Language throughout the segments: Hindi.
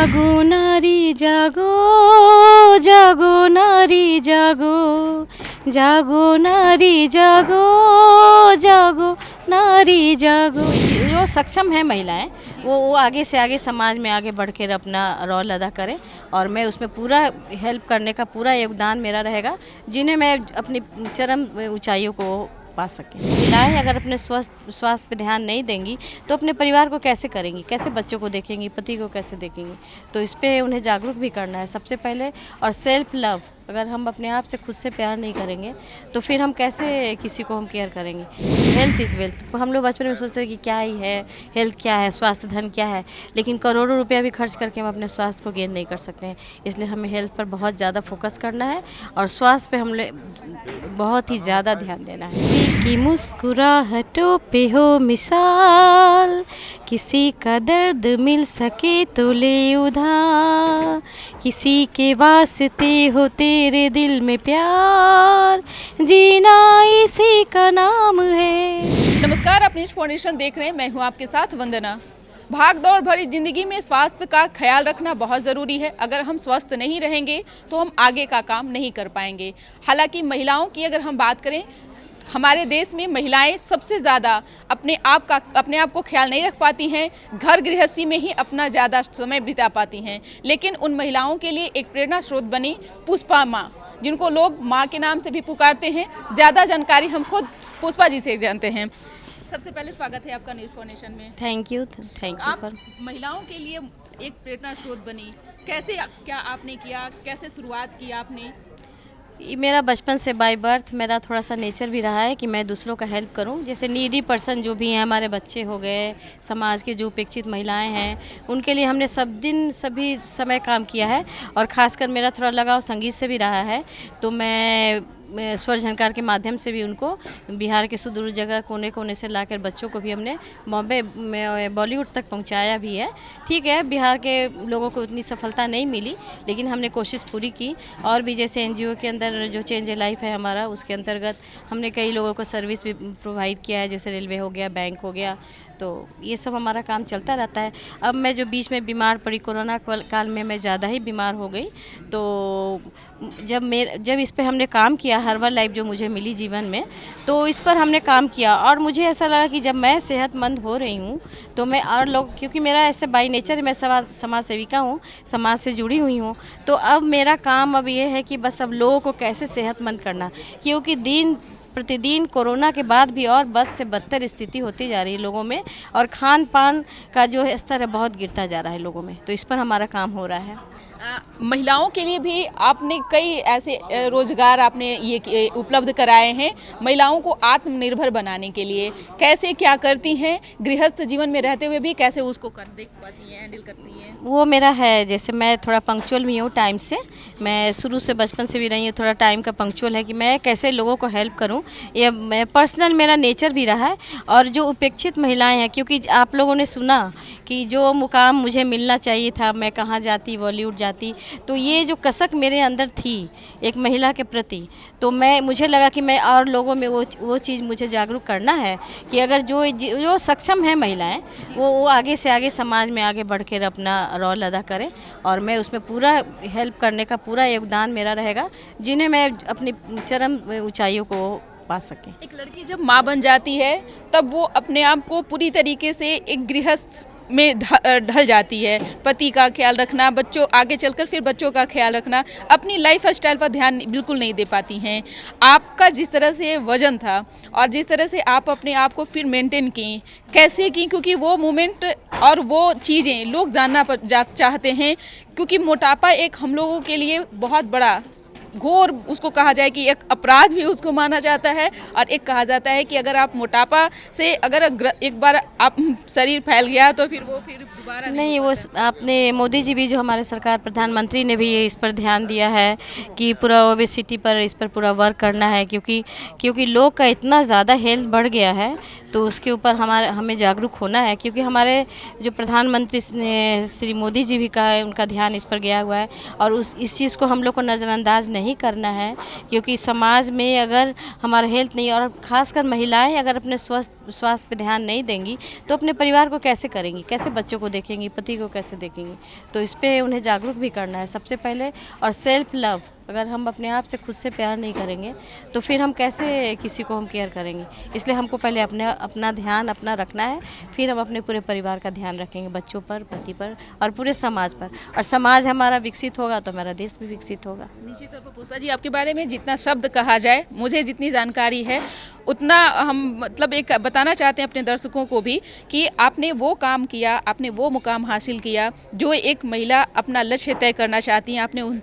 जागो नारी जागो, जागो नारी जागो, जागो नारी जागो, जागो नारी जागो। जो सक्षम है महिलाएं वो आगे से आगे समाज में आगे बढ़ कर अपना रोल अदा करें और मैं उसमें पूरा हेल्प करने का पूरा योगदान मेरा रहेगा, जिन्हें मैं अपनी चरम ऊंचाइयों को पा सकें। महिलाएं अगर अपने स्वास्थ्य पे ध्यान नहीं देंगी तो अपने परिवार को कैसे करेंगी, कैसे बच्चों को देखेंगी, पति को कैसे देखेंगी। तो इस पे उन्हें जागरूक भी करना है सबसे पहले। और सेल्फ लव, अगर हम अपने आप से खुद से प्यार नहीं करेंगे तो फिर हम कैसे किसी को हम केयर करेंगे। Health is wealth. हम लोग बचपन में सोचते थे कि क्या ही है हेल्थ, क्या है स्वास्थ्य, धन क्या है, लेकिन करोड़ों रुपया भी खर्च करके हम अपने स्वास्थ्य को गेन नहीं कर सकते हैं। इसलिए हमें हेल्थ पर बहुत ज़्यादा फोकस करना है और स्वास्थ्य पे हम बहुत ही ज़्यादा ध्यान देना है। किसी की मुस्कुराहटों पे हो मिसाल, किसी का दर्द मिल सके तो ले उधार, किसी के वास्ते हो तेरे दिल में प्यार, जीना इसी का नाम है। नमस्कार, आप न्यूज फाउंडेशन देख रहे हैं। मैं हूं आपके साथ वंदना। भाग दौड़ भरी जिंदगी में स्वास्थ्य का ख्याल रखना बहुत ज़रूरी है। अगर हम स्वस्थ नहीं रहेंगे तो हम आगे का काम नहीं कर पाएंगे। हालांकि महिलाओं की अगर हम बात करें, हमारे देश में महिलाएं सबसे ज़्यादा अपने आप को ख्याल नहीं रख पाती हैं, घर गृहस्थी में ही अपना ज़्यादा समय बिता पाती हैं। लेकिन उन महिलाओं के लिए एक प्रेरणा स्रोत बनी पुष्पा माँ, जिनको लोग माँ के नाम से भी पुकारते हैं। ज़्यादा जानकारी हम खुद पुष्पा जी से जानते हैं। सबसे पहले स्वागत है आपका न्यूज़ फाउंडेशन में। थैंक यू आप महिलाओं के लिए एक प्रेरणा स्रोत बनी, कैसे, क्या आपने किया, कैसे शुरुआत की आपने? मेरा बचपन से बाय बर्थ मेरा थोड़ा सा नेचर भी रहा है कि मैं दूसरों का हेल्प करूं। जैसे नीडी पर्सन जो भी हैं, हमारे बच्चे हो गए, समाज के जो उपेक्षित महिलाएं हैं, उनके लिए हमने सभी समय काम किया है। और ख़ासकर मेरा थोड़ा लगाव संगीत से भी रहा है, तो मैं स्वर झनकार के माध्यम से भी उनको बिहार के सुदूर जगह कोने कोने से लाकर बच्चों को भी हमने बॉम्बे में बॉलीवुड तक पहुंचाया भी है। ठीक है, बिहार के लोगों को उतनी सफलता नहीं मिली, लेकिन हमने कोशिश पूरी की। और भी जैसे एनजीओ के अंदर जो चेंज ए लाइफ है हमारा, उसके अंतर्गत हमने कई लोगों को सर्विस भी प्रोवाइड किया है, जैसे रेलवे हो गया, बैंक हो गया। तो ये सब हमारा काम चलता रहता है। अब मैं जो बीच में बीमार पड़ी, कोरोना काल में मैं ज़्यादा ही बीमार हो गई, तो जब इस पे हमने काम किया, हर्बल लाइफ जो मुझे मिली जीवन में, तो इस पर हमने काम किया। और मुझे ऐसा लगा कि जब मैं सेहतमंद हो रही हूँ तो मैं और लोग, क्योंकि मेरा ऐसे बाई नेचर मैं समाज सेविका हूँ, समाज से जुड़ी हुई हूँ, तो अब मेरा काम अब ये है कि बस अब लोगों को कैसे सेहतमंद करना। क्योंकि दिन प्रतिदिन कोरोना के बाद भी और बद से बदतर स्थिति होती जा रही है लोगों में, और खान पान का जो स्तर है बहुत गिरता जा रहा है लोगों में। तो इस पर हमारा काम हो रहा है। महिलाओं के लिए भी आपने कई ऐसे रोजगार आपने ये उपलब्ध कराए हैं महिलाओं को आत्मनिर्भर बनाने के लिए। कैसे क्या करती हैं गृहस्थ जीवन में रहते हुए भी, कैसे उसको देख पाती हैं, हैंडल करती हैं? वो मेरा है, जैसे मैं थोड़ा पंक्चुअल भी हूँ टाइम से। मैं शुरू से बचपन से भी रही हूँ, थोड़ा टाइम का पंक्चुअल है कि मैं कैसे लोगों को हेल्प करूँ। ये मैं पर्सनल मेरा नेचर भी रहा है। और जो उपेक्षित महिलाएं हैं, क्योंकि आप लोगों ने सुना कि जो मुकाम मुझे मिलना चाहिए था, मैं कहाँ जाती, बॉलीवुड जाती, तो ये जो कसक मेरे अंदर थी एक महिला के प्रति, तो मुझे लगा कि मैं और लोगों में वो चीज़ मुझे जागरूक करना है कि अगर जो सक्षम है महिलाएं, वो आगे से आगे समाज में आगे बढ़ कर अपना रोल अदा करें और मैं उसमें पूरा हेल्प करने का पूरा योगदान मेरा रहेगा, जिन्हें मैं अपनी चरम ऊंचाइयों को पा सकें। एक लड़की जब माँ बन जाती है तब वो अपने आप को पूरी तरीके से एक गृहस्थ में ढल जाती है। पति का ख्याल रखना, बच्चों, आगे चलकर फिर बच्चों का ख्याल रखना, अपनी लाइफ स्टाइल पर ध्यान बिल्कुल नहीं दे पाती हैं। आपका जिस तरह से वजन था और जिस तरह से आप अपने आप को फिर मेंटेन की, कैसे की? क्योंकि वो मोमेंट और वो चीज़ें लोग जानना चाहते हैं, क्योंकि मोटापा एक हम लोगों के लिए बहुत बड़ा घोर, उसको कहा जाए कि एक अपराध भी उसको माना जाता है। और एक कहा जाता है कि अगर आप मोटापा से अगर एक बार आप शरीर फैल गया तो फिर दोबारा नहीं। वो आपने मोदी जी भी, जो हमारे सरकार प्रधानमंत्री ने भी इस पर ध्यान दिया है कि पूरा ओबेसिटी पर, इस पर पूरा वर्क करना है, क्योंकि लोग का इतना ज़्यादा हेल्थ बढ़ गया है, तो उसके ऊपर हमें जागरूक होना है। क्योंकि हमारे जो प्रधानमंत्री श्री मोदी जी भी का है, उनका ध्यान इस पर गया हुआ है और इस चीज़ को हम लोग को नज़रअंदाज नहीं करना है, क्योंकि समाज में अगर हमारा हेल्थ नहीं, और ख़ासकर महिलाएं अगर अपने स्वास्थ्य पे ध्यान नहीं देंगी तो अपने परिवार को कैसे करेंगी, कैसे बच्चों को देखेंगी, पति को कैसे देखेंगी। तो इस पे उन्हें जागरूक भी करना है सबसे पहले। और सेल्फ लव, अगर हम अपने आप से खुद से प्यार नहीं करेंगे तो फिर हम कैसे किसी को हम केयर करेंगे। इसलिए हमको पहले अपना ध्यान अपना रखना है, फिर हम अपने पूरे परिवार का ध्यान रखेंगे, बच्चों पर, पति पर और पूरे समाज पर। और समाज हमारा विकसित होगा तो हमारा देश भी विकसित होगा। निश्चित तौर पर पुष्पा जी, आपके बारे में जितना शब्द कहा जाए, मुझे जितनी जानकारी है उतना हम मतलब एक बताना चाहते हैं अपने दर्शकों को भी कि आपने वो काम किया, आपने वो मुकाम हासिल किया जो एक महिला अपना लक्ष्य तय करना चाहती हैं। आपने उन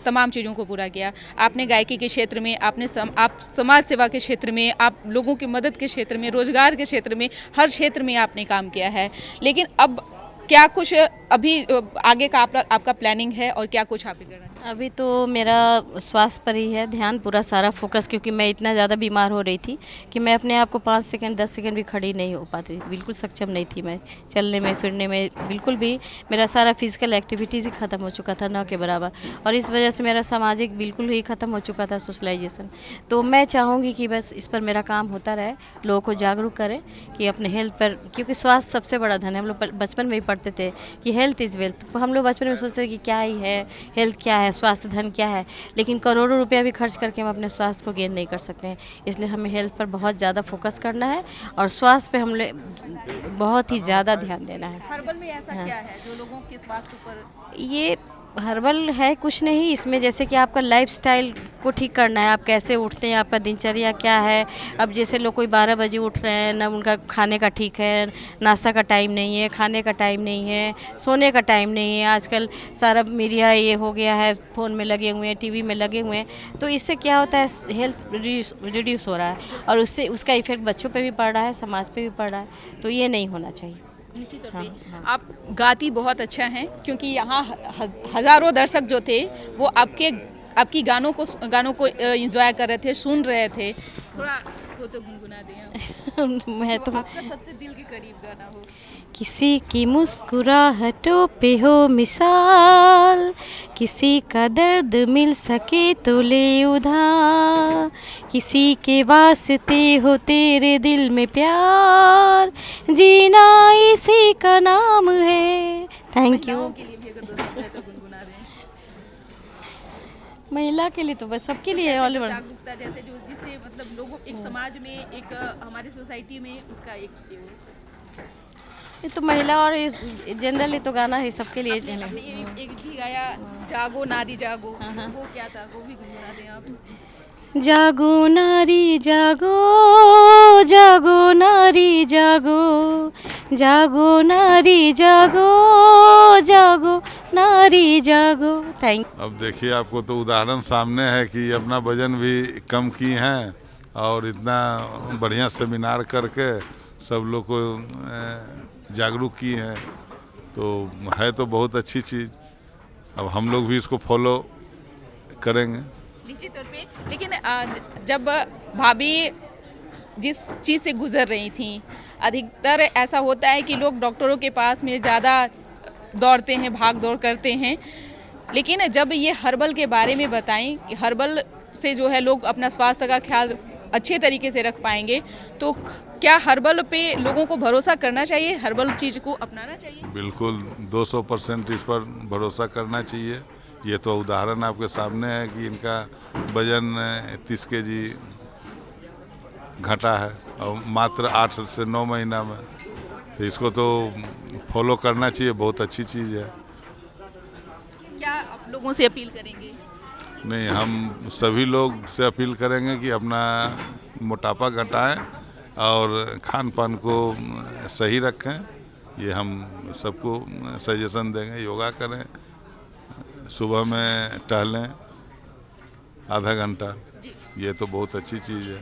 तमाम चीज़ों को पूरा किया। आपने गायकी के क्षेत्र में, आप समाज सेवा के क्षेत्र में, आप लोगों की मदद के क्षेत्र में, रोजगार के क्षेत्र में, हर क्षेत्र में आपने काम किया है। लेकिन अब क्या कुछ अभी आगे का आपका प्लानिंग है और क्या कुछ आप करना? अभी तो मेरा स्वास्थ्य पर ही है ध्यान पूरा सारा फोकस, क्योंकि मैं इतना ज़्यादा बीमार हो रही थी कि मैं अपने आप को 5 सेकंड 10 सेकंड भी खड़ी नहीं हो पाती थी। बिल्कुल सक्षम नहीं थी मैं चलने में फिरने में, बिल्कुल भी। मेरा सारा फिजिकल एक्टिविटीज़ ही ख़त्म हो चुका था, न के बराबर। और इस वजह से मेरा सामाजिक बिल्कुल ही ख़त्म हो चुका था, सोशलाइजेशन। तो मैं चाहूँगी कि बस इस पर मेरा काम होता रहे, लोगों को जागरूक करें कि अपने हेल्थ पर, क्योंकि स्वास्थ्य सबसे बड़ा धन है। हम लोग बचपन में ही पढ़ते थे कि हेल्थ इज़ वेल्थ। हम लोग बचपन में सोचते थे कि क्या ही है हेल्थ, क्या है स्वास्थ्य धन क्या है, लेकिन करोड़ों रुपया भी खर्च करके हम अपने स्वास्थ्य को गेन नहीं कर सकते हैं। इसलिए हमें हेल्थ पर बहुत ज़्यादा फोकस करना है और स्वास्थ्य पे हम बहुत ही ज़्यादा ध्यान देना है। हर्बल में ऐसा क्या है जो लोगों के स्वास्थ्य पर? ये हर्बल है कुछ नहीं, इसमें जैसे कि आपका लाइफस्टाइल को ठीक करना है। आप कैसे उठते हैं, आपका दिनचर्या क्या है। अब जैसे लोग कोई 12 बजे उठ रहे हैं, ना उनका खाने का ठीक है, नाश्ता का टाइम नहीं है, खाने का टाइम नहीं है, सोने का टाइम नहीं है। आजकल सारा मीडिया ये हो गया है, फ़ोन में लगे हुए हैं, टीवी में लगे हुए हैं। तो इससे क्या होता है, हेल्थ रिड्यूस हो रहा है और उससे उसका इफेक्ट बच्चों पर भी पड़ रहा है, समाज पर भी पड़ रहा है। तो ये नहीं होना चाहिए। निश्चित तौर पे आप गाती बहुत अच्छा हैं, क्योंकि यहाँ हज़ारों दर्शक जो थे वो आपकी गानों को एंजॉय कर रहे थे, सुन रहे थे। थोड़ा वो तो गुनगुना दें मैं तो आपका सबसे दिल के करीब गाना हो। किसी की मुस्कुराहटों पे हो मिसाल, किसी का दर्द मिल सके तो ले उधार, किसी के वास्ते हो तेरे दिल में प्यार, जीना इसी का नाम है। Thank you. महिलाओं के लिए भी अगर 2 शब्द है तो गुनगुना दें। महिला के लिए तो बस सबके लिए ऑल ओवर। जागरूकता जैसे जो जिससे मतलब लोगों, एक समाज में, एक हमारी सोसाइटी में उसका एक ये तो महिला और जनरली तो गाना है सबके लिए। आपने एक भी गाया, जागो नारी जागो, वो क्या था, वो भी गुनगुना दें आप। जागो नारी जागो, जागो नारी जागो, जागो नारी जागो, जागो नारी जागो। थैंक। अब देखिए, आपको तो उदाहरण सामने है कि अपना वजन भी कम की हैं और इतना बढ़िया सेमिनार करके सब लोग को जागरूक की हैं। तो है तो बहुत अच्छी चीज़। अब हम लोग भी इसको फॉलो करेंगे निश्चित तौर पे। लेकिन जब भाभी जिस चीज़ से गुजर रही थी, अधिकतर ऐसा होता है कि लोग डॉक्टरों के पास में ज़्यादा दौड़ते हैं, भाग दौड़ करते हैं। लेकिन जब ये हर्बल के बारे में बताएं कि हर्बल से जो है लोग अपना स्वास्थ्य का ख्याल अच्छे तरीके से रख पाएंगे, तो क्या हर्बल पे लोगों को भरोसा करना चाहिए, हर्बल चीज़ को अपनाना चाहिए? बिल्कुल 200% इस पर भरोसा करना चाहिए। ये तो उदाहरण आपके सामने है कि इनका वजन 30 केजी घटा है और मात्र 8 से 9 महीना में। तो इसको तो फॉलो करना चाहिए, बहुत अच्छी चीज़ है। क्या आप लोगों से अपील करेंगे? नहीं, हम सभी लोग से अपील करेंगे कि अपना मोटापा घटाएं और खान पान को सही रखें। ये हम सबको सजेशन देंगे। योगा करें, सुबह में टहलें आधा घंटा, ये तो बहुत अच्छी चीज़ है।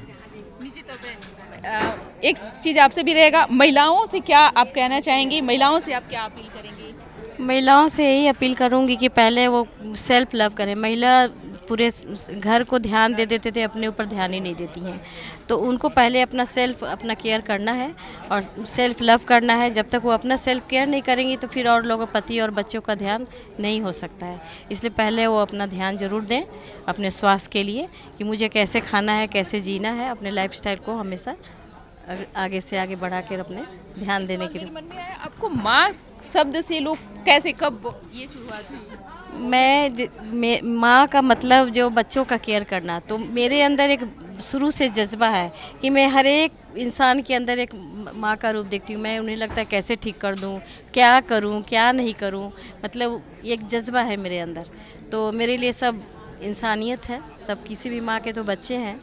निश्चित तौर पे एक चीज़ आपसे भी रहेगा, महिलाओं से क्या आप कहना चाहेंगी, महिलाओं से आप क्या अपील करेंगी? महिलाओं से यही अपील करूंगी कि पहले वो सेल्फ लव करें। महिला पूरे घर को ध्यान दे देते थे, अपने ऊपर ध्यान ही नहीं देती हैं। तो उनको पहले अपना अपना केयर करना है और सेल्फ लव करना है। जब तक वो अपना सेल्फ केयर नहीं करेंगी तो फिर और लोगों, पति और बच्चों का ध्यान नहीं हो सकता है। इसलिए पहले वो अपना ध्यान ज़रूर दें अपने स्वास्थ्य के लिए, कि मुझे कैसे खाना है, कैसे जीना है, अपने लाइफस्टाइल को हमेशा आगे से आगे बढ़ा कर अपने ध्यान देने के लिए। मेरे मन में आया, आपको माँ शब्द से लोग कैसे, कब ये शुरुआत हुई? माँ का मतलब जो बच्चों का केयर करना, तो मेरे अंदर एक शुरू से जज्बा है कि मैं हर एक इंसान के अंदर एक माँ का रूप देखती हूँ। मैं उन्हें लगता है कैसे ठीक कर दूँ, क्या करूँ क्या नहीं करूँ, मतलब एक जज्बा है मेरे अंदर। तो मेरे लिए सब इंसानियत है, सब किसी भी माँ के तो बच्चे हैं,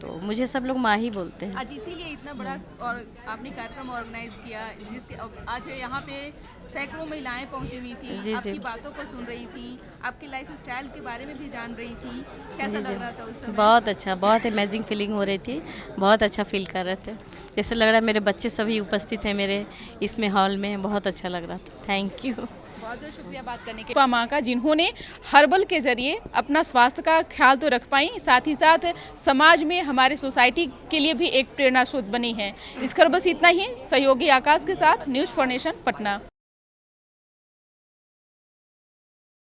तो मुझे सब लोग माँ ही बोलते हैं। आज इसीलिए इतना बड़ा और आपने कार्यक्रम ऑर्गेनाइज किया, जिसके आज यहाँ पे सैकड़ों महिलाएं पहुंची हुई थी, जी, आपकी जी। बातों को सुन रही थी, आपके लाइफ स्टाइल के बारे में भी जान रही थी। कैसा जी, जी। लग रहा था उस समय? बहुत अच्छा, बहुत अमेजिंग फीलिंग हो रही थी, बहुत अच्छा फील कर रहे थे। जैसे लग रहा है मेरे बच्चे सभी उपस्थित हैं मेरे इसमें हॉल में, बहुत अच्छा लग रहा था। Thank you. बहुत बहुत शुक्रिया बात करने के लिए। माँ का, जिन्होंने हर्बल के जरिए अपना स्वास्थ्य का ख्याल तो रख पाई, साथ ही साथ समाज में हमारे सोसाइटी के लिए भी एक प्रेरणा स्रोत बनी है। इस खबर बस इतना ही। सहयोगी आकाश के साथ न्यूज़ फॉर नेशन, पटना।